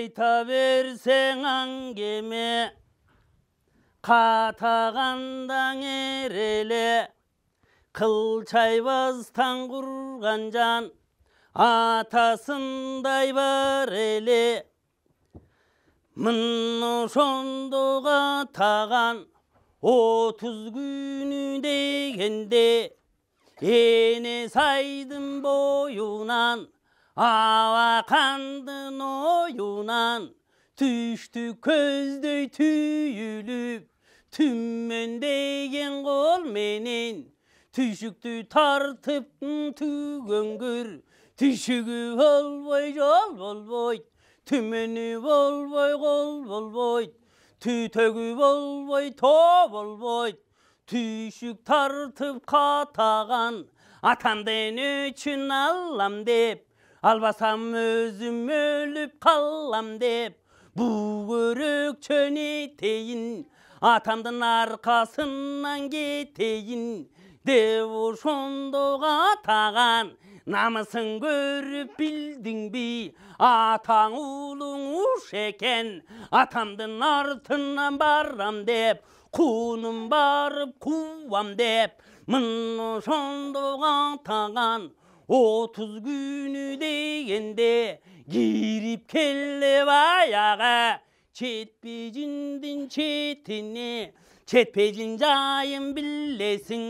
айта берсең аңгеме, қатағандаң ереле, қыл чайбастан құрған жан, атасындай бар еле. Мын ошондоға таған 30 күні дегенде, ене сайдың бойынан, аба қандың ойынан, түшті көздөй түйіліп, түммен деген қол менен, түшікті тартып түгөнгір, түшігі болбой жол болбой, түмені болбой қол болбой, түтігі болбой то болбой, түшік тартып қатаған, атамден үшін алам деп, албасам өзім өліп қалам деп, бұл көрікчен етейін, атамдың арқасынан кетейін, деп ошондоға таған, намысын көріп білдің бі, атаң ұлың уш екен, атамдың артынан барам деп, құным барып қуам деп, мын ошондоға таған, 30 күні дегенде, кирип келіп аяға, четпежиндин четине, четпежин жайын билесің,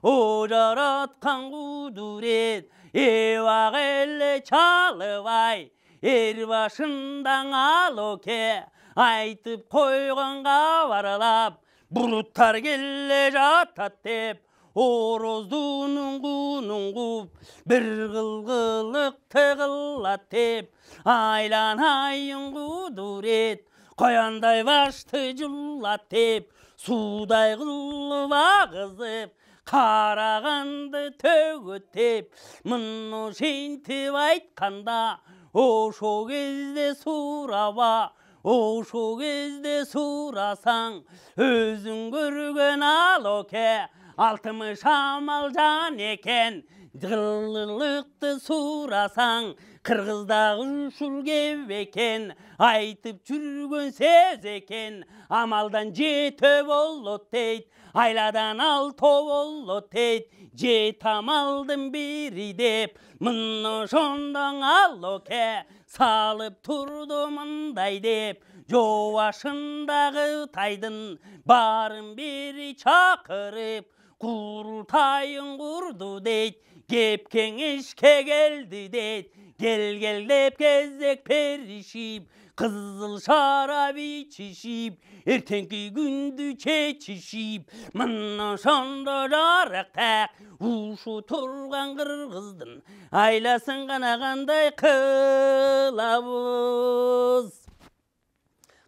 о жаратқан құдурет, евақ еле чалыбай, ер башындан алоке, айтып қойғанға барлап, бұлыттар келе жатат деп, ороздунун құнын құп, бір қылғылық тығылат деп, айланайын құдурет, қояндай башты жылат деп, судай қылып ағызып, қарағанды төгөтеп, мұны шентіп айтқанда, ошо кезде сұраба, ошо кезде сұрасаң, өзің көрген алоке, 60 амал жан екен, жылылықты сұрасаң, қырғыздағы үшіл кеп екен, айтып жүрген сөз екен, амалдан жеті болот дейд, айладан 6 болот дейд, жет амалдың бири деп, мын ошондан алоке, салып тұрды мындай деп, жоашындағы тайдың барын бері чақырып, құрылтайын құрды дейд, кеп кеңешке келді дейд, кел деп кезек перишип, қызыл шарап ичишип, ертеңгі күнді чечишип, мын ошондо жарықтақ, ушу тұрған қырғыздың айласын қанағандай қылабыз.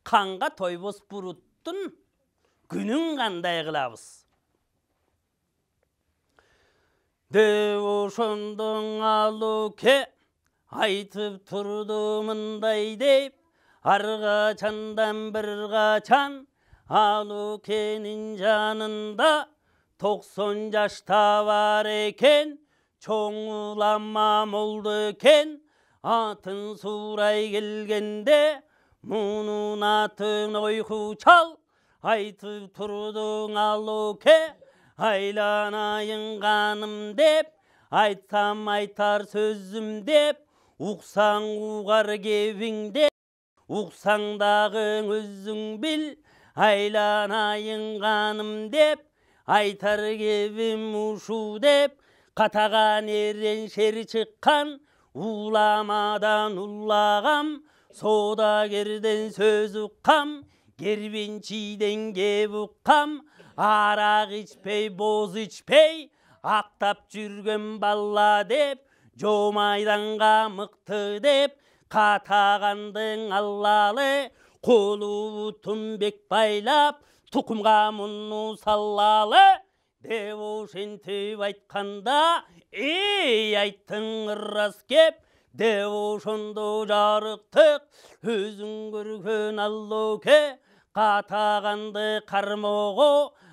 Қанға тойбос бұруттың күнін қандай қылабыз. Деп ошондон алуке, айтып тұрды мындай деп, арғачандан бір қачан, алукенің жанында 90 жашта бар екен, чоң улама молды екен, атын сурай келгенде, мұнын атын ойху чал, айтып тұрдың алуке, айланайын қаным деп, айтсам айтар сөзім деп, ұқсаң ұғар кебің деп, ұқсаңдағың өзің біл, айланайын қаным деп, айтар кебім ұшу деп, қатаған ерен шер шыққан, уламадан ұллағам, содагерден сөз ұққам, кербенчиден кеп ұққам, арақ ішпей, боз ішпей, ақтап жүрген балла деп, жомайданға мықты деп, қатағандың аллалы, қолу түнбек байлап, тұқымға мұны саллалы, деп ошентіп айтқанда, ей айттың рас кеп, деп ошондо жарықтық, өзің көрген аллоке, қатағанды қармоғо,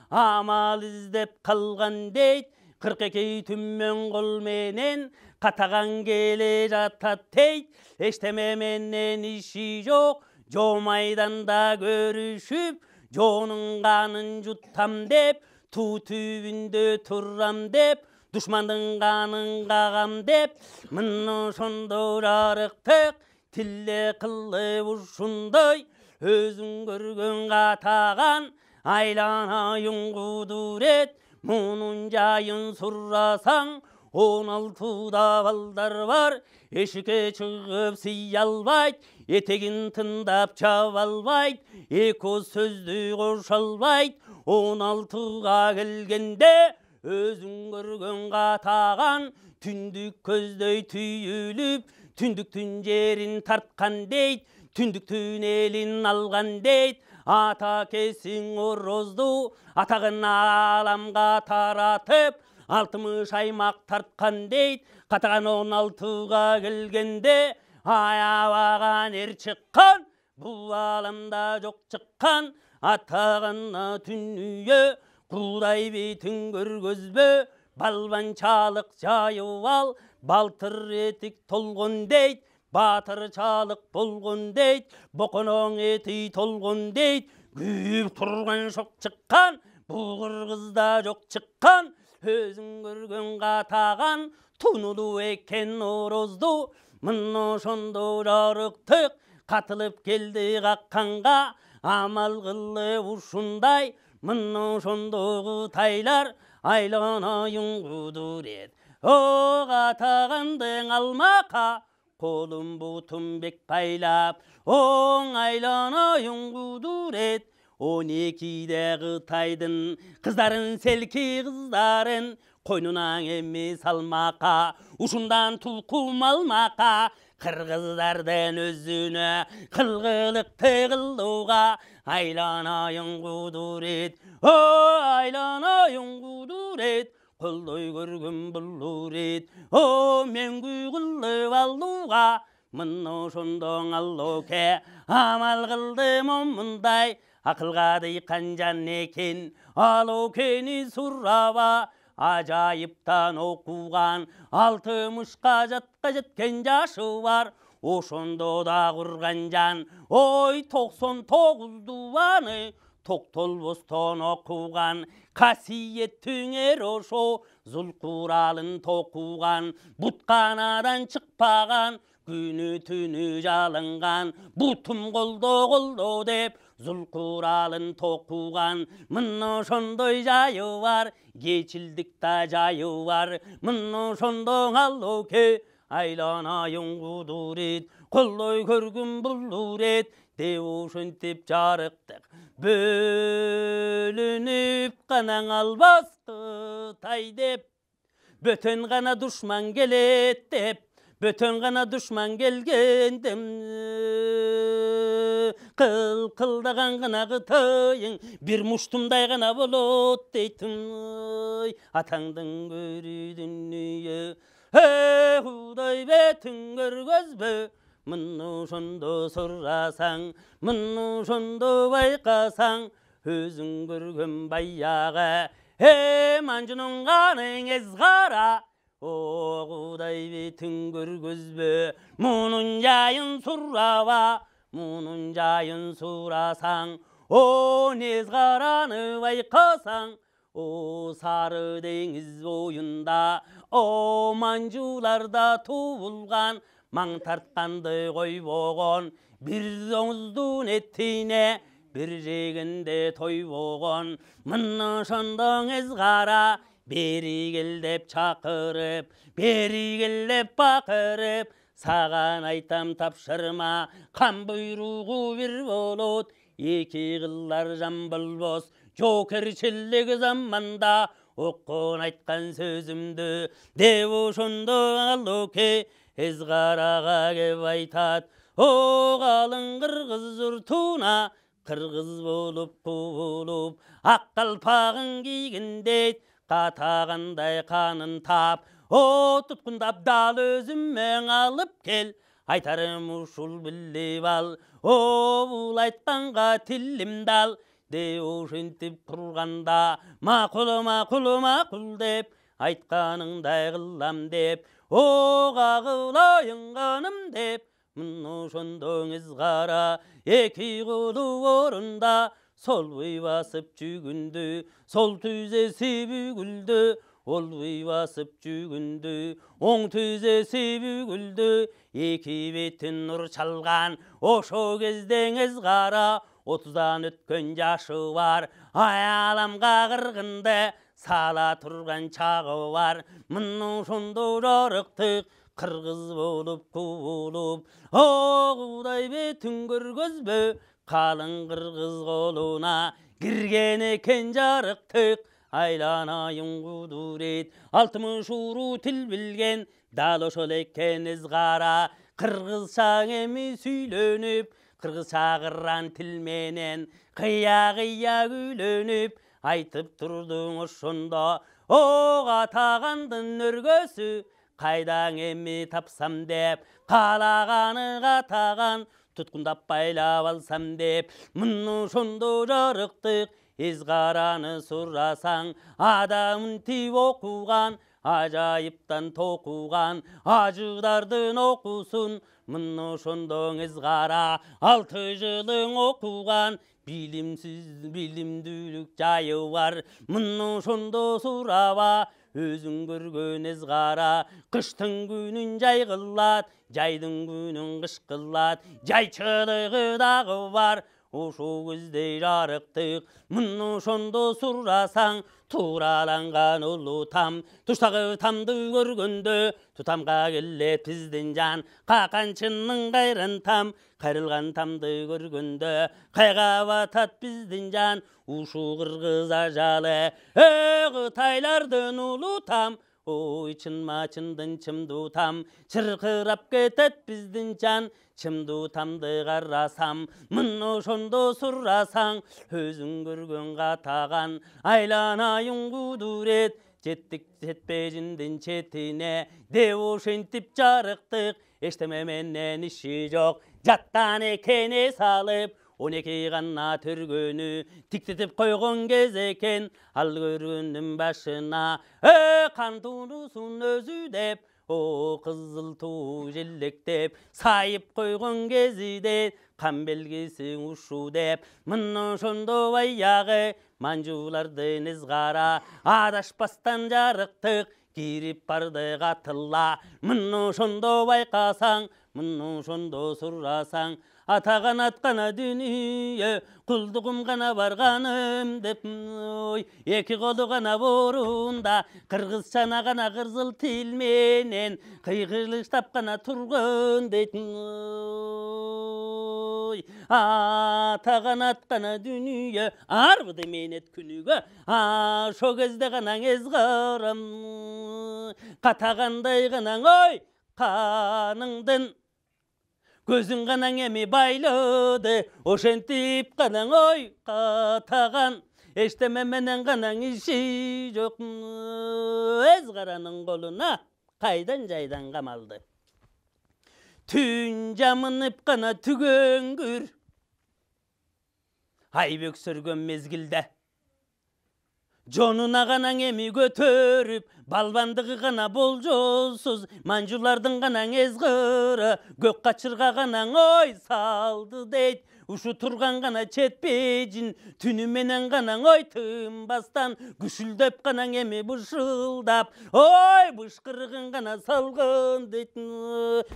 амал іздеп қалған дейд, 42 түммен қол менен, Katağan gele jatat teyt, eştememenden işi yok. Jo maydanda görüşüp, jonun kanın juttam dep, tu tübünde turram dep, düşmanın kanın kağam dep, mınno şondo jarıktık, tille kıllı vurşunday, özün görgün katağan, aylanayın kuduret, munun jayın surrasan, 16'da balдар var, eşike çıkıp siyalbayt, etegin tındap çavalbayt, eko sözdü koşalbayt, 16'ga gelgende, özün görgün katağan, tündük közdöy tüyülüp, tündük tüncerin tartkan deyt, tündük tünelin algan deyt, ata kesin orozdu, atağın alamga taratıp, 60 aymak tartkan deyt, katağan 16'ga gelgende, ayavagan er çıkkan, bu alamda yok çıkkan, atağanna tünüye, kuday bitin görgözbö, balbançalık jayıp al, baltır etik tolgon deyt, batırçalık bolgon deyt, bokonoň eti tolgon deyt, güýüp turgan şok çıkkan, bu kırgızda yok çıkkan, özün görgün katağan, tunulu eken orozdu, mınno şondo jarıktık, katılıp geldi kakkanga, amal kıllı vurşunday, mınno şondogu taylar, aylanayın kuduret. O katağandın almaka, kolum butum bek paylap, on aylanayın kuduret. 12'de Kıtaydın, kızların selki kızların, koynuna emmi salmaka, uşundan tulkum almaka, kırgızlardan özüne, kılgılıktı kılluğa, aylanayın kuduret, o aylanayın kuduret, koldoy görgün bulluret, o mengü kıllı valluğa, mınno şondon alloke, amal kıldım omunday, akılga dıykan can eken, alokeni surrava, acayiptan okugan, 60'ga jatka jetken jaşı var, oşondo da kurgan can, oy 99 duvanı, toktolboston okugan, kasiyettin eroşo, zulkuralın tokugan, butkanadan çıkpagan, günü tünü jalıngan, butum goldo dep, zulkuralın tokugan, mınno şondoy jayı var, geçildikta jayı var, mınno şondoň alloke, aylanayın kuduret, kolloy körgün bulluret, devoşuntip jarıktık, bölünüp kanan albas Kıtay dep, böten gana düşman gelet dep, böten gana düşman gelgendim, kıldagan gana Kıtayın, bir muştumday gana bolot deytim, ataňdyň görü dünýe, hey huday betin görgözbö, mınno şondo sorrasaň, mınno şondo baykasaň, özüň görgün baýaga, hey manjunyň ganyň ezgara, o huday betin görgözbö, munun jaýyn surraba, munun jaýyn surasaň, o nezgarany baykasaň, o sarı deniz boyunda, o manjularda tuğulgan, maň tartkandy koybogon, bir doňuzdun etine, bir jeginde toybogon, mınno şondoň ezgara, beri gel dep çakırıp, beri gel dep bakırıp, sagan aytam tapşırma, kan buyruğu bir bolot, iki kıllar jan bolbos, jokerçillik zamanda, okkun aytkan sözümdü, devoşondo alloke, ezgaraga kep aytat, o kalın kırgız yurtuna, kırgız bolup bulup, ak kalpagın giygindeyt, katağanday kanın tap, o tutkundap dal özümen alıp gel, aytarım uşul bilip al, o bul aytkanga tillim dal, deoşintip turganda, makul makul makul dep, aytkanыңдай kıllam dep, oğa kılayın kanım dep, mını şondoňuz gara, eki kulu orunda, sol bıy basıp jügündü, sol tüzesi bügüldü, ol bıy basıp jügündü, oň tüzesi bügüldü, eki betin nur çalgan, oşo kezdeňiz gara, 30'dan ötken jaşy var, aýalamga kırgyndy, sala turgan çağı var, mını şondo jarykdyk, kırgız bolup kubulup, oğuday betin görgözbö, kalın kırgız koluna girgen eken jarykdyk, aylanayın kuduret, 60 uru til bilgen, dal oşol ekeniz gara, kırgızça emi süýlenip, kırgızça gırran til menen, kıya kıya güýlenip, aytyp turduň oşonda, oğa tagandyn örgösü, kaydan emi tapsam dep, kalagany gatagan, tutkundap baylap alsam dep, mını şondo jarykdyk, izgarany surasaň, adamın tip okugan, ajaýypdan tokugan, ajydardyn okusun, mını şondoň izgara, 6 ýylyň okugan, bilimsiz bilimdülük jaýy var, mını şondo suraba, özüň görgen izgara, kıştyň günün jaýgyllat, jaýdyň günün kışkyllat, jaýçylygy dagy var, oşo gözde jarykdyk, mını şondo surasaň, turalangan ulu tam, tuştagy tamdy görgende, tutamga gellet bizden jan, kakançynyň gaýryn tam, kayrylgan tamdy görgende, kaýga batat bizden jan, uşu kırgız ajaly, Gıtaylardan ulu tam, oy çynma çyndyn çymdy tam, çyrkyrap ketet bizden can, çymdy tamdy garasam, mını şondo surasaň, özüň görgen gatagan, aýlanaýyn kuduret, jetdik jetpejinden çetine, dew şentip jarykdyk, eşteme menden işi jok, jattan ekene salyp, 12 ganna törgönü tiktitip koygon gez eken, al görgündüm başına, kantunusun özü dep, o kızıl tuğ jellek dep, sayıp koygon gezi de, kan belgisi uşu dep, mını şondo bayağı, manjulardyn izgara, adaşpastan jarykdyk, girip bardy gatylla, mını şondo baykasaň, mını şondo surasaň, atagan atkana düniye, kuldugum gana barganım dep, oy, eki kolu gana borunda, kırgızçana gana kırzıl til menen, kıygırlıktap gana turgun dep, oy, atagan atkana düniye, arvıdı menet günüge, şo gezde gana ezgaram, kataganday gana oy, kanıngdın, gözün ganaň emi baýlady, oşentip ganaň oy katagan, eşteme menen ganaň işi jok, ezgaranyň goluna kaýdan jaýdan gamaldy. Tün jamynyp gana tügöngür, aýbek sörgön mezgilde, jonuna ganaň emi götörüp, balbandygy gana boljosuz, manjulardyň ganaň ezgiri, gök kaçırga ganaň oy saldy deyt, uşu turgan gana çetpejin, tünü menen ganaň oy tınbastan, güşüldep ganaň emi bışıldap, oy bışkırıgın gana salgın deyt,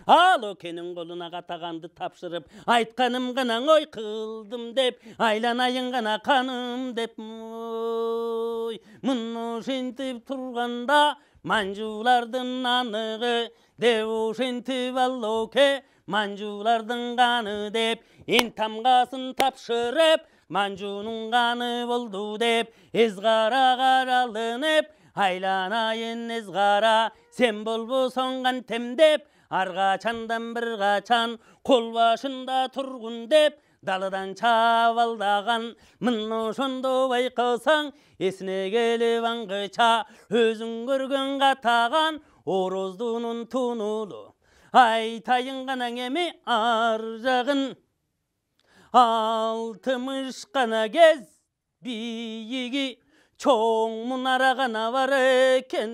al okeniň goluna gatagandy tapşyryp, aytkanym ganaň oy kıldım dep, aýlanaýyn gana kanım dep, oy, mını şentip turganda, manjulardyn anygy, dew şentip alloke, manjulardyn gany dep, entamgasyn tapşyryp, manjunyň gany boldu dep, ezgara garalanyp, aýlanaýyn ezgara, sen bolbosoň gantem dep, argaçandan bir gaçan, kol başynda turgun dep, dalıdan çavaldagan, mını şondo baykasaň, esine gelip aňgyça, özüň görgen gatagan, orozdunun tunulu, aytaýyn ganaň emi arjagyn, 60 gana gez biýigi, çoň munara gana var eken,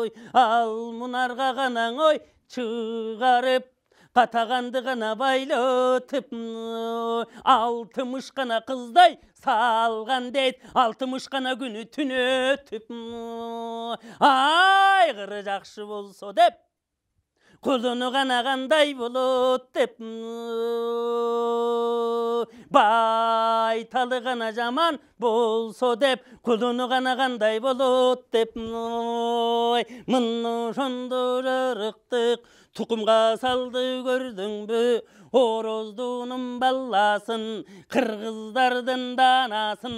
ой, ал мұнарға ғанаң ой, шығарып, қатағанды ғана байлатып, алтымыш қана қыздай салған дейд, алтымыш қана күні түнетіп, айғыры жақшы болса деп, құлыны ғана қандай болот деп, байталы ғана жаман болса деп, құлыны ғана қандай болот деп, мұны шонды жарықтық тұқымға салды көрдің бі, ороздуның баласын, қырғыздардың данасын,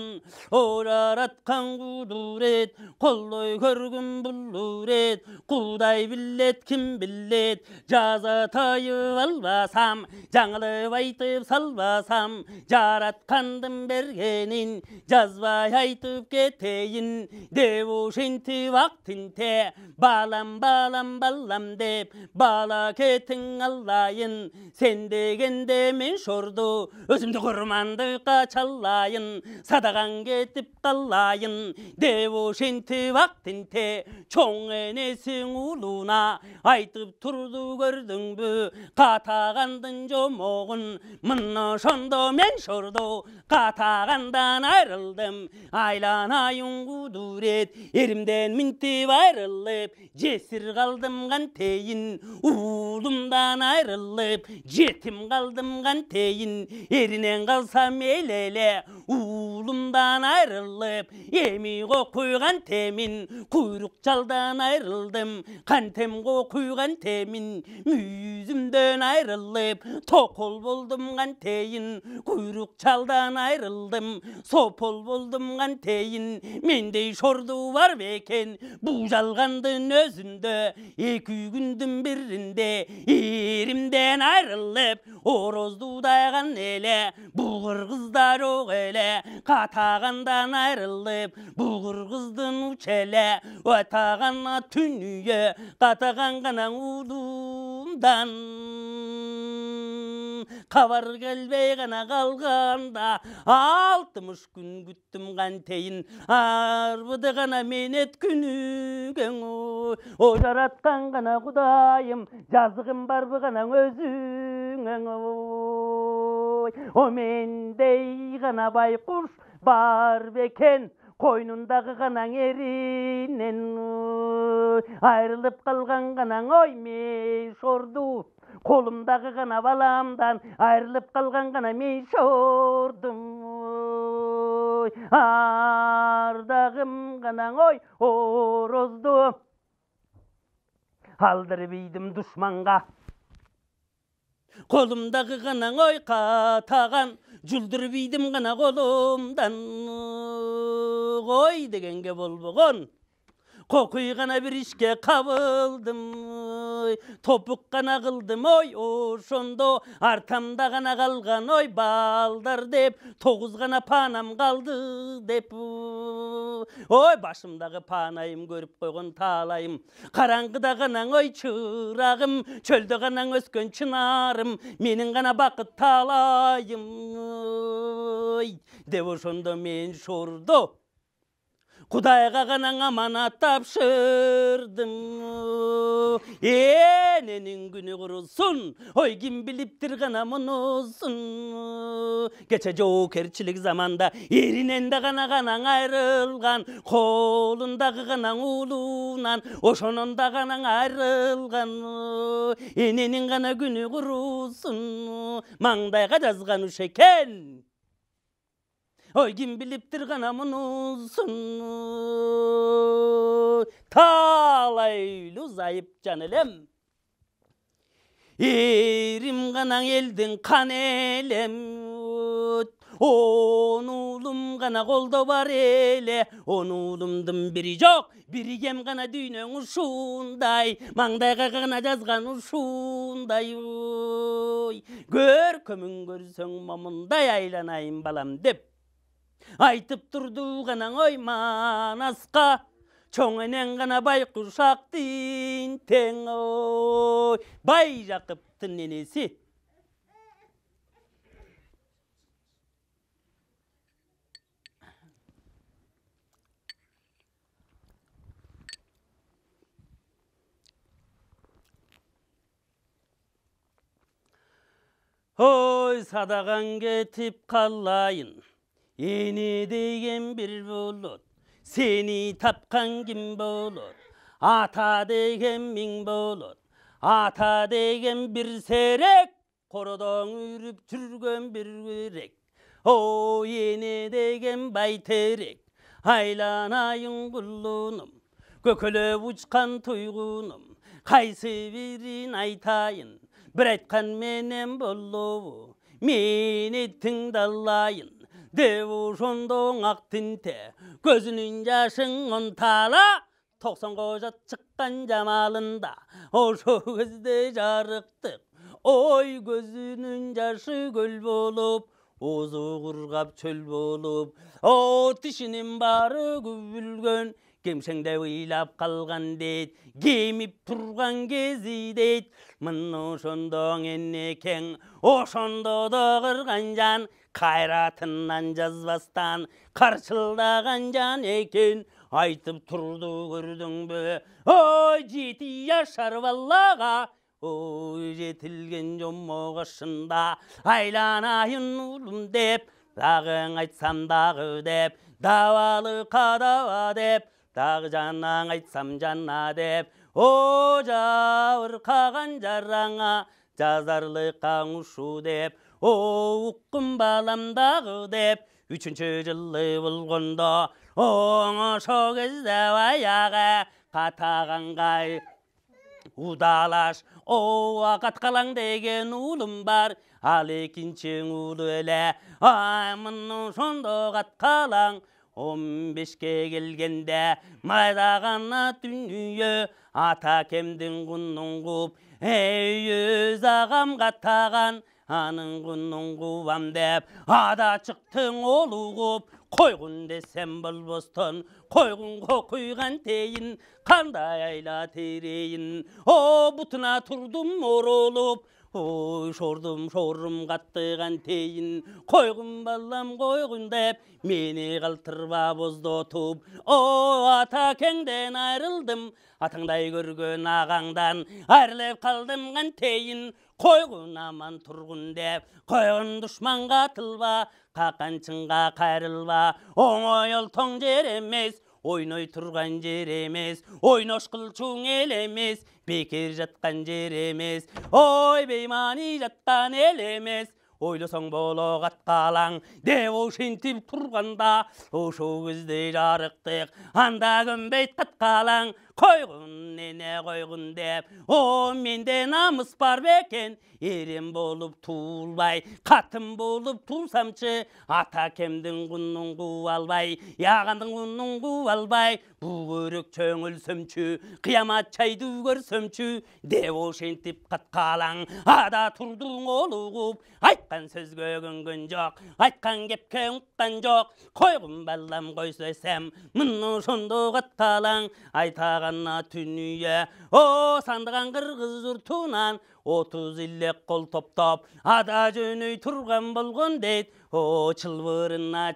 ораратқан құдурет, қолой көргін бұлурет, құдай білет, кім білет, жазатайып албасам, жаңылып айтып салбасам, жаратқандың бергенін, жазбай айтып кетейін, деп ошенті вақтынте, балам, балам, балам деп, бала кетің алайын, сен дегенде мен шорду, өзімді құрмандыққа чалайын, садаған кетіп қалайын, деп ошенті вақтынте, чоң енесің улуна, айтып тұрды көрдің бі, қатағандың жомоғын, мұны шондо мен шорду, қатағандан айрылдым, айланайын құдурет, ерімден мінтіп айрылып, жесір қалдым қантейін, улымдан айрылып, жетім қалдым қантейін, ерінен қалсам елеле, улымдан айрылып, еми қойған темін, құйрық жалдан айрылдым, қантем қойған темін, мүйізімден айрылып, тоқол болдым қантейін, құйрық жалдан айрылдым, сопол болдым қантейін, мендей шорду бар бекен, бұл жалғандың өзінде, екі күндің бірінде, ерімден айрылып, ороздудайған еле, бұғыр қыздар оқ еле, қатағандан айрылып, бұғыр қыздың учеле, өтағана түнүйе, қатаған ғана ұлымдан. Қабар келбей ғана қалғанда, 60 күн күттім қантейін, арбыды ғана менет күнігің, о жаратқан ғана құдайым, жазығым барбы ғана өзіңің, о мендей ғана байқұш бар бекен, қойнындағы ғанаң ерінен, айрылып қалған ғанаң ой мей шорду, қолымдағы ғана баламдан, айрылып қалған ғана мей шордым, ардағым ғанаң ой орозду, алдырып идім дұшманға, қолымдағы ғанаң ой қатаған, жүлдіріп идім ғана қолымдан, ғой дегенге болбоғын, қоқый ғана бір ішке қабылдым, топық ғана қылдым ой, ошондо артамда ғана қалған ой балдар деп, 9 ғана панам қалды деп, ой башымдағы панайым көріп қойған талайым, қараңғыда ғанаң ой чырағым, чөлді ғанаң өскен чынарым, менің ғана бақыт талайым, деп ошондо мен шордо, Құдайға ғанаң аманат тапшырдым, ененің күні құрылсын, ой кім біліптір ғана мұнысын. Кече жоокерчилик заманда ерінен де ғана ғанаң айрылған, қолындағы ғанаң улунан, ошонон да ғанаң айрылған, ененің ғана күні құрылсын, маңдайға жазған уш екен. Ой, кім біліптір ғана мұнысын, талайлы зайып жан елем. Ерім ғанаң елдің қан елем, он улым ғана қолда бар еле, он улымдың бірі жоқ, бірі кем ғана дүйнең ұшындай, маңдайға ғана жазған ұшындай, көр көмін көрсең момындай айланайын балам деп. Айтып тұрды ғанаң ой манасқа, чоңенен ғана байқұшақтың тең ой, бай Жақыптың ненесі. Oy sadağan ketip kallayın, eni degen bir bulut, seni tapkan kim bulut, ata degen min bulut, ata degen bir serek, korodan yürüp çürgön bir yürek. O eni degen bayterek, aylanayın kullunum, kökülüp uçkan tuygunum, kaysı birin aytayın, bir aytkan menem bollubu, meni tыңдалайын, деп ошондоң ак тинте, көзүнүн жашын онтала, 90 кожат чыккан жамалында, ошо көздө жарыктык, ой көзүнүн жашы көл болуп, оозу кургап чөл болуп, о тишинин баары күбүлгөн, кемшеңде ыйлап калган дейт, кемип турган кези дейт, мына ошондоң энекең, ошондо да кырган жан, кайратынан жазбастан карчылдаган жан экен, айтып турду көрдүңбү, ой жети жашар баллага, ой жетилген жомогошунда, айланайын улум деп, дагы айтсам дагы деп, давалы кадаба деп, дагы жанаң айтсам жана деп, о жабыркаган жараңа, жазарлыкка ушу деп, о уккун балам дагы деп, 3-чү жылы болгондо, ошо кезде баягы катаганга удалаш, о каткалаң деген уулум бар, ал экинчи уулу эле, мына ошондо каткалаң 15ке келгенде, майдагана дүнүйө, ата кемдин кунун кууп, эй өз агам каттаган, анын кунун куубам деп, ада чыктың олу кууп, койгун десем болбостон, койгунго куйган тейин, кандай айла терейин, о бутуна турдум оролуп, ой шордум шорум каттыган тейин, койгун балам койгун деп, мени калтырба боздотуп, о ата кеңден айрылдым, атаңдай көргөн агаңдан айрылып калдым кантейин, койгун аман тургун деп, койгун душманга атылба, каканчынга кайрылба, оңой олтоң жер эмес, ойной турган жер эмес, ойнош кылчуң эл эмес, бекер жаткан жер эмес, ой беймани жаткан эл эмес, ойлосоң боло каткалаң деп ошентип турганда, ошо кезде жарыктык, анда көнбөйт каткалаң, койгун эне койгун деп, о менде намыс бар бекен, эрем болуп туулбай, катын болуп туусамчы, ата кемдин кунун кууп албай, ягандын кунун кууп албай, бул көрөк чөңүлсөмчү, кыямат чайды көрсөмчү деп ошентип каткалаң, ада турдуң олугуп, айткан сөзгө көнгөн жок, айткан кепке унуткан жок, койгун балам койсо эсем, мына ошондо каткалаң, айтагана түнүйө, о сандыган кыргыз журтунан 30 илек кол топтоп, ада жөнөй турган болгон дейт, о чылбырына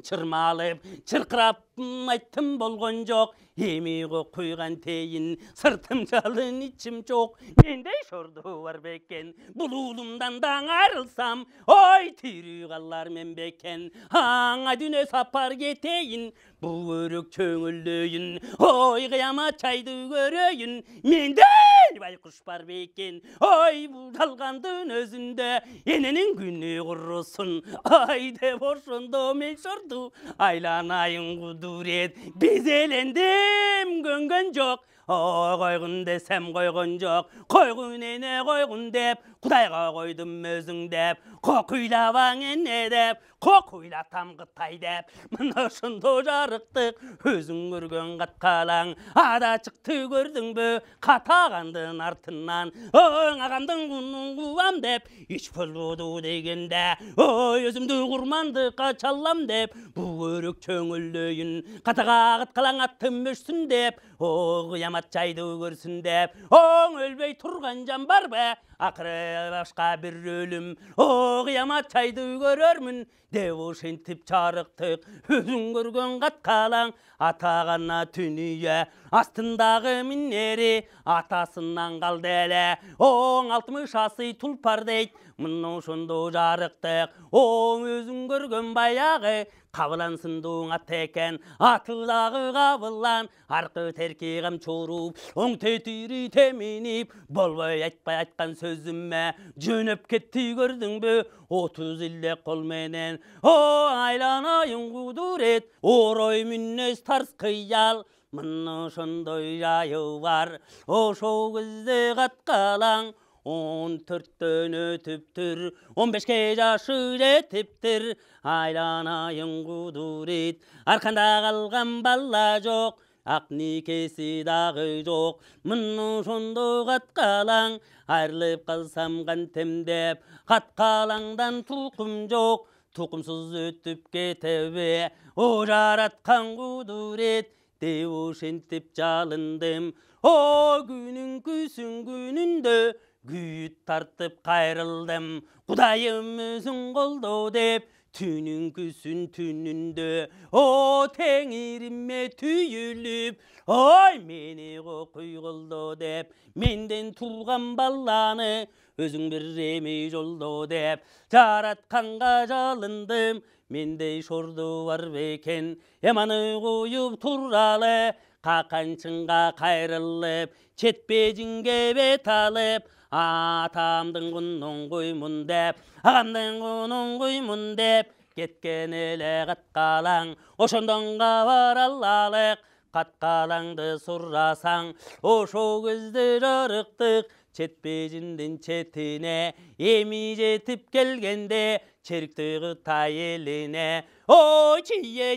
чырмалып, чыркырап айттым болгон жок, эми куйган тейин, сыртым жалын ичим жок, мендей шорду бар бекен, бул уулумдан да айрылсам, ой тирүү калар мен бекен, аңа дүнө сапар кетейин, бул өрөк чөңүлдөйүн, ой кыямат чайды көрөйүн, мендей байкуш бар бекен, ой бул жалгандын өзүндө эненин күнү курусун, ай деп ошондо мен шорду айланайын кудурет, безелендим көнгөн жок, койгун десем койгон жок, койгун эне койгун деп, кудайга койдум өзүң деп, кокуйлабаң эне деп, кокуйлатам кытай деп, мына ошондо жарыктык, өзүң көргөн каткалаң, ада чыкты көрдүңбү, катагандын артынан, оң агамдын кунун куубам деп, ич болбоду дегенде, ой өзүмдү курмандыкка чалам деп, бул өрөк чөңүлдөйүн, катага каткалаң аттым өчсүн деп, о кыямат жайды көрсүн деп, оң өлбөй турган жан барбы, Akırı başka bir ölüm, o kıyamet çaydı görörmün. Devo şentip çarıktık, özün görgön kat kalan. Atağana tünüye, astındağı minneri, atasından kaldı ele. On 60 ası tulpar deyt, mınno şondo jarıktık. O özün görgön bayağı, Kavlansın at eken, atılağı kavlan, arka terkiğim çorup, on tetiri teminip, bolboy aytpay aytkan sözümme, jönöp ketti gördün bö, 30 ille kol menen, o aylanayın kuduret, oroy münnes tars kıyal, mınno şondoy jayı var, o şo kızdı katkalan, 14'tön ötüptür, 15'ke jaşı jetiptir, aylanayın kuduret, arkanda kalgan balla jok, aknikesi dağı jok, mınno şondo katkalan, ayrılıp kalsam kantemdep, katkalangdan tukum jok, tukumsuz ötüp ketebe, o jaratkan kuduret, devo şentip çalındım, o günün küsün gününde, güyüt tartıp kayrıldım, Kudayım özün koldo dep, tünün küsün tününde, o tengirime tüyülüp, oy meni kokuy koldo dep, menden turgan ballanı, özün bir remi joldo dep, jaratkanga jalındım, mende şordu var beken, yamanı koyup turalı, kakançınga kayrılıp, çetbejinge bet alıp, atamdın kunun kuymun dep, ağamdın kunun kuymun dep, ketken ele katkalan, oşondon kavar allalık, katkalangdı surrasan, oşo gözді jarıktık, çetbejinden çetine, emi jetip kelgende, çeriktiği tay eline, o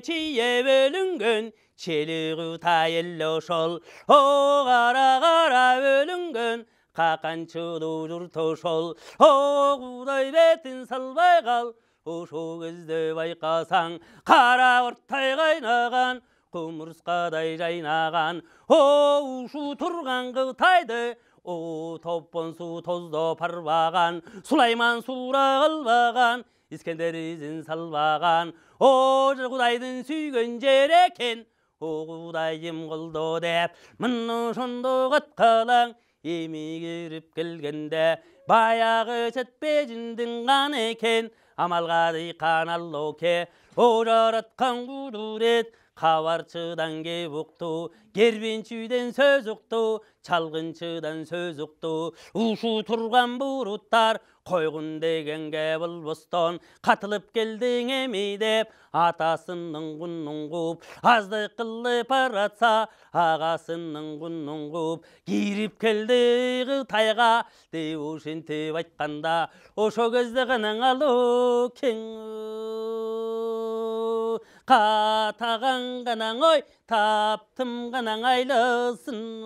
çiye bölüngön, çeliği tay elle şol, o kara bölüngön, Kakançıdı jurto şol, o kuday betin salbay kal, o şo gözde baykasan, kara ortay kaynagan, kumurskaday jaynagan, o uşu turgan kıtaydı, o toppon su tozdo parvagan, Sulayman sura kılvagan, İskender izin salvagan, o kudaydın süygön jereken, o kudayım koldo dep, mınno şondo katkalan, emi girip kelgende, bayağı çetbejindin kan eken, amalgadi kanalloke, o jaratkan kuduret, kavarçıdan gebuktu, gerbinçüden söz uktu, çalgınçıdan söz uktu, uşu turgan buruttar, koygun degenge bulbuston, katılıp geldin emi dep, atasının kunnun kup, azdı kıllı paratsa, ağasının kunnun kup, girip keldi gıtayga, devu şentip aytkanda, oşo gözde gınan alı ken. Katagan ganan oy, taptım ganan aylasın.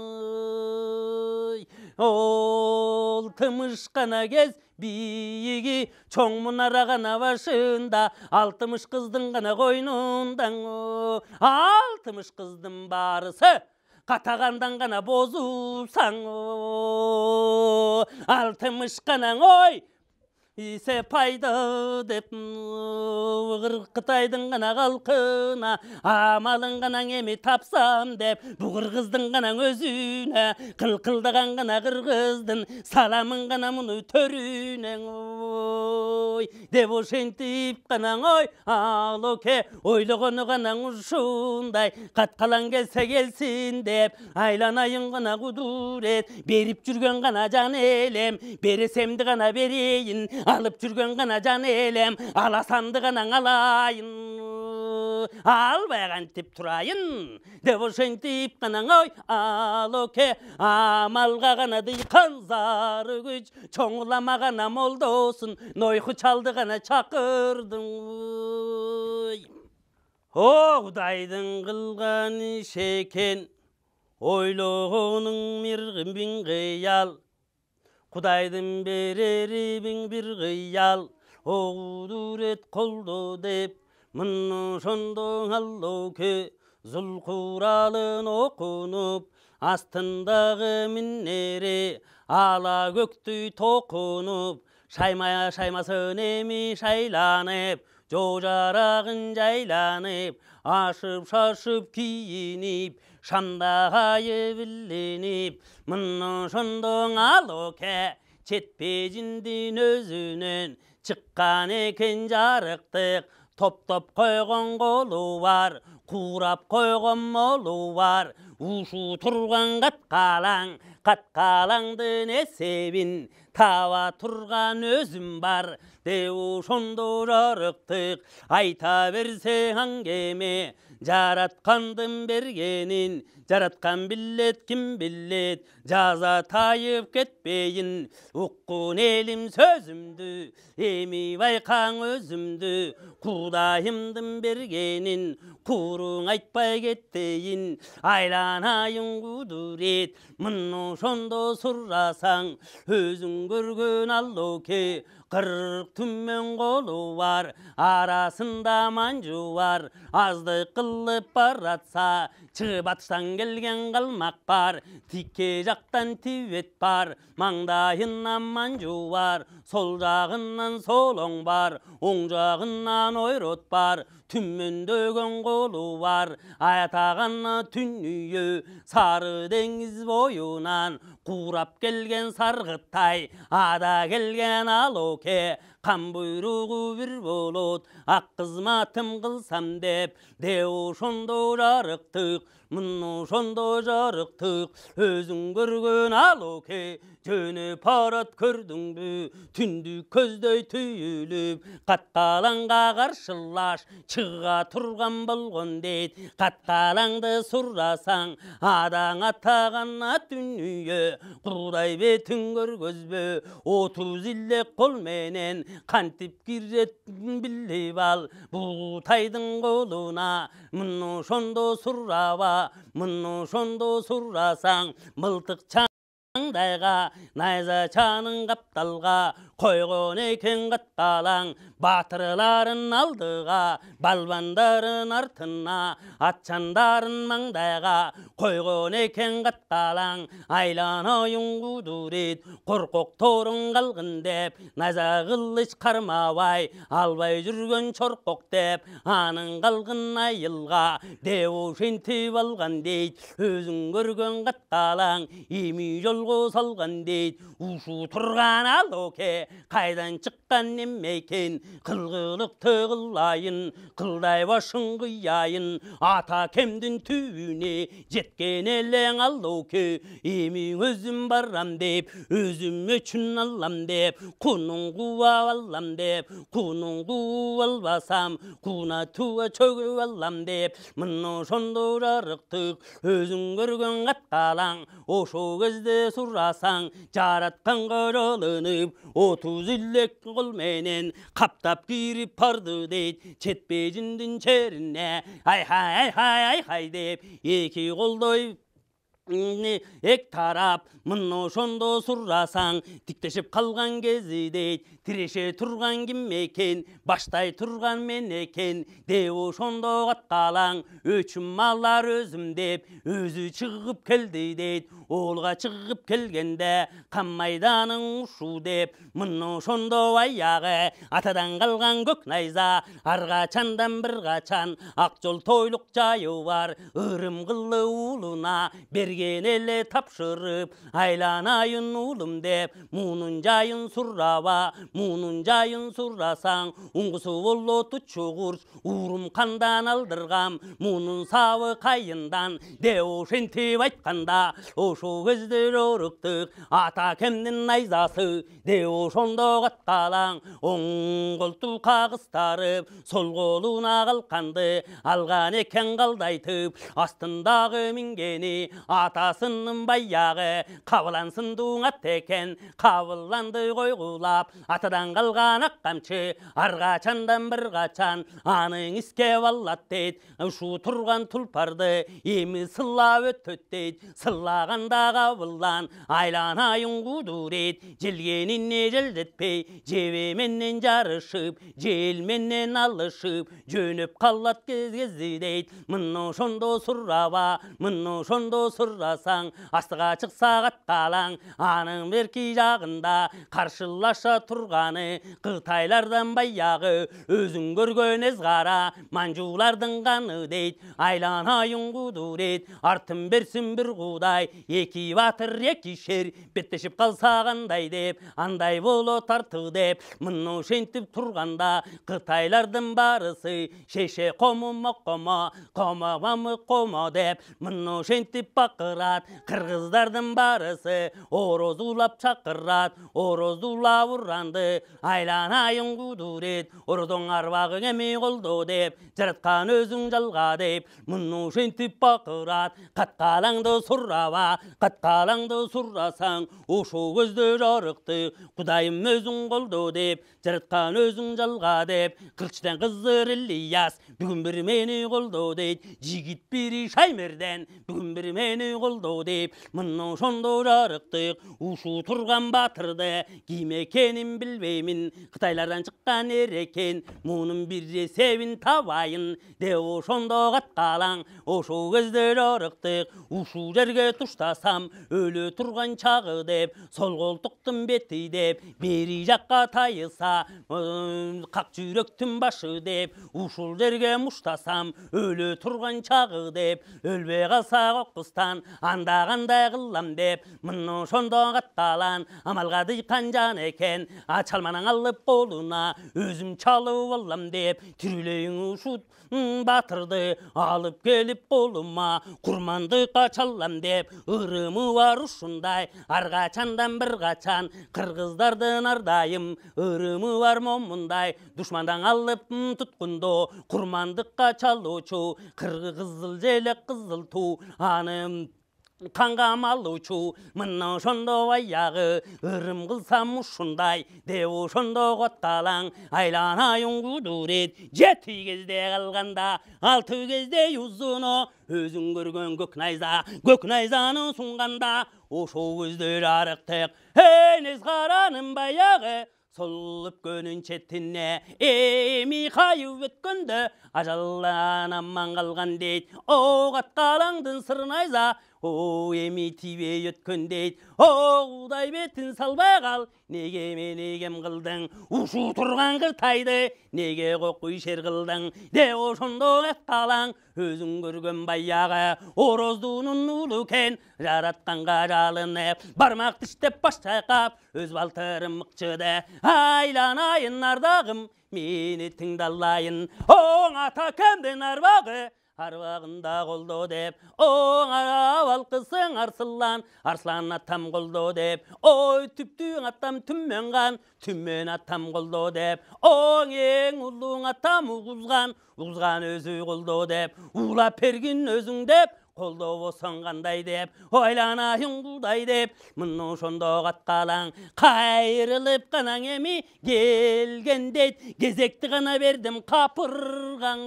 Ol tımış gana gez, biyigi çoğ munara gana başında, 60 kızdın gana koynundan. 60 kızdın barısı, katagandan gana bozulsan. 60 ganan oy, ise payda dep, Kıtaydın gana kalkına, amalın gana emi tapsam dep, bu kırgızdın gana özüne, kılkıldagan gana kırgızdın, salamın gana bunu törüne, oy. Devo şentip gana oy, aloke, oyluğunu gana uşunday, katkalan gelse gelsin dep, aylanayın gana kuduret, berip jürgen gana can elem, beresemdi gana bereyin, alıp jürgen gana can elem, alasandı gana alayın, albayan tip turayın, devo şentip gana oy, aloke, amalga gana dıykan zarı güç, çoğulama gana moldosun, noyhu çaldı gana çakırdın. O kudaydın kılgan işeken, oyluğunun mirgin bin gıyal, kudaydın bereri bin bir gıyal, o kuduret koldu dep, mınno şondo halloke, Zulkuralın okunup, astındağı minneri, ала көктүй токунуп шаймасын эми шайланып жожарагын жайланып ашып шашып кийинип шамда кайып илинип мына ошондоң алоке четпежиндин өзүнөн чыккан экен жарыктык топтоп койгон колу бар куурап койгон молу бар ушу турган каткалаңдын эсебин таба турган өзүм бар деп ошондо жарыктык айта берсең аңгеме жараткандын бергенин жараткан билет ким билет жаза тайып кетпейин уккун элим сөзүмдү эми байкаң өзүмдү кудайымдын бергенин кууруң айтпай кетейин айланайын кудурет мына ошондо сурасаң өзүң көргөн аллоке 40 түмөн колу бар арасында манжу бар аздык кылып баратса чыгып атыштан келген калмак бар тикке жактан тибет бар маңдайынан манжу бар сол жагынан солоң бар оң жагынан ойрот бар түмөндөгөн колу бар аятагана түнүйө сары деңиз боюнан куурап келген саргыттай ада келген алоке кан буйругу бир болот ак кызматым кылсам деп ошондо жарыктык мына ошондо жарыктык өзүң көргөн алоке жөнөп барат көрдүңбү түндүк көздөй түйүлүп каткалаңга каршылаш чыга турган болгон дейт каткалаңды сурасаң адаң атагана түнүйө кудай бетиң көргөзбө 30 илек кол менен кантип кирет билип ал бугутайдын колуна мына ошондо сураба мына ошондо сурасаң мылтык чаңдайга найза чанын капталга койгон экен каткалаң батырларын алдыга балбандарын артына атчандарын маңдайга койгон экен каткалаң айланайын кудурет коркокторуң калгын деп найза кылыч кармабай албай жүргөн чоркок деп анын калгын айылга деп ошентип алган дейт өзүң көргөн каткалаң эми жолго салган дейт ушу турган алоке кайдан чыккан неме экен кылгылыкты кылайын кылдай башын кыяйын ата кемдин түбүнө жеткен элең алоке эми өзүм барам деп өзүм үчүн алам деп кунун кууп алам деп кунун кууп албасам куна туга чөгүп алам деп мына ошондо жарыктык өзүң көргөн каткалаң ошо кезде сурасаң жаратканга жалынып 30 илек кол менен каптап кирип барды дейт четпежиндин черине ай деп эки колдой эк тарап мына ошондо сурасаң тиктешип калган кези дейт тиреше турган ким экен баштай турган мен экен деп ошондо каткалаң өчүм алар өзүм деп өзү чыгып келди дейт оолга чыгып келгенде кан майданын ушу деп мына ошондо аягы атадан калган көк найза ар качандан бир качан ак жол тойлук жайы бар ырым кылы уулуна берген эле тапшырып айланайын уулум деп мунун жайын сураба мунун жайын сурасаң уңгусу болот чугур уурум кандан алдыргам мунун сабы кайындан деп ошентип айтканда ошо кезде жоруктук ата кемдин найзасы деп ошондо каткалаң оң колту кагыстарып сол колуна калканды алган экен калдайтып астындагы мингени атасынын баягы кабылансындуң ат экен кабыланды койгулап атадан калган ак камчы ар качандан бир качан анын искеп алат дейт ушу турган тулпарды эми сылап өтөт дейт сыллаганда кабылан айланайын кудурет желгенине желдетпей жебе менен жарышып жел менен алышып жөнөп калат кези дейт мына ошондо сураба мына ошондо сұрасаң, астыға шықса қатқалаң, аның берки жағында қаршылаша тұрғаны Қытайлардан баяғы өзің көрген езғара манжулардың қаны дейд, айланайын құдурет, артын берсін бір құдай, екі батыр екі шер беттешіп қалса қандай деп, андай боло тарты деп, мұны шентіп тұрғанда Қытайлардың барысы шеше қомыма қома, қомамы қома деп, мұны шентіп бақырат, қырғыздардың барысы ороз улап шақырат, ороз улап ұранды, айланайын құдурет, ордың арбағың әме қолды деп, жаратқан өзің жалға деп, мұны шентіп бақырат, қатқалаңды сұрава, қатқалаңды сұрасаң, ошу көзді жарықты, құдайым өзің қолды деп, жаратқан өзің жалға деп, қырчтан қызыр Ильяс, бүгін бір мені қолды деп, жигит бири Шаймерден, бүгін бір мені қолды деп, мұны шондо жарықтық, ушу тұрған батырды, киме екенін білбеймін, Қытайлардан шыққан ерекен, мұның бір севін табайын, де ошондо қатқалаң, ошо кезде жарықтық, ушу жерге тұштасам, өлі тұрған чағы деп, сол қолтықтың беті деп, бері жаққа тайыса, қақ жүректің башы деп, ушул жерге мұштасам, өлі тұрған чағы деп, өлбе қалса қоқыстан, анда қандай қылам деп, мұны шондо қатқалан, амалға дыйқан жан екен, ачалманың алып қолына, өзім чалып алам деп, түрілейін ұшут батырды, алып келіп қолыма, құрманды қачалам деп, ырымы бар ұшындай, арғачандан бір қачан, қырғыздардың ардайым, ырымы бар момындай, дұшмандан алып тұтқынды, құрмандыққа чалучу, қызыл желек қызыл ту, аным қанға малучу, мұны шондо аяғы, ырым қылсам ұшындай, де ошондо қотталаң, айланайын құдурет, жеті кезде қалғанда, алты кезде юзуно, өзің көрген көк найзаны сұнғанда, ошо көзді жарықтық, нез қараным баяғы, сол өпкөнін четтіне, эми қайып өткенді, ажалдан аман қалған дейд, о қатқалаңдың сыр найза, о эми тибей өткен дейд, о құдай бетін салбай қал, неге менегем қылдың, ушу тұрған Қытайды, неге қоқуй шер қылдың, де ошондо қатқалаң, өзің көрген баяғы, ороздуның улы кен, жаратқанға жалынып, бармақ тіштеп баш шайқап, өз балтырым мықчыды, айланайын ардағым, мені тыңдалайын, оң ата кемдің арбағы, арбағында қолды деп, оң алқысың арсылан, арслан атам қолды деп, ой түптің атам түммен ған, түммен атам қолды деп, оң ең ұлың атам ұғызған, ұғызған өзі қолды деп, улап берген өзің деп, қолды болсаң қандай деп, ойланайын құдай деп, мұны шондо қатқалаң, қайрылып қанаң еми келген дейд, кезекті ғана бердім қапырғаң,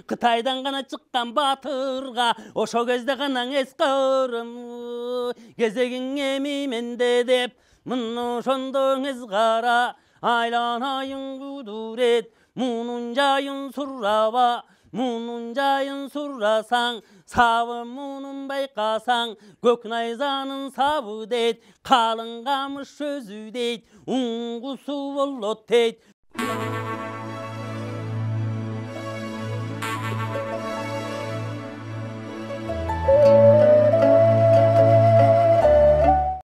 Қытайдан ғана шыққан батырға, ошо кезде ғанаң есқырым, кезегің еми менде деп, мұны шондо езғара, айланайын құдурет, мұның жайын сұрава, мұның жайын сұрасаң, сабы мұның байқасаң, көк найзаның сабы дейд, қалың қамыш өзі дейд, ұңғысы болот дейд.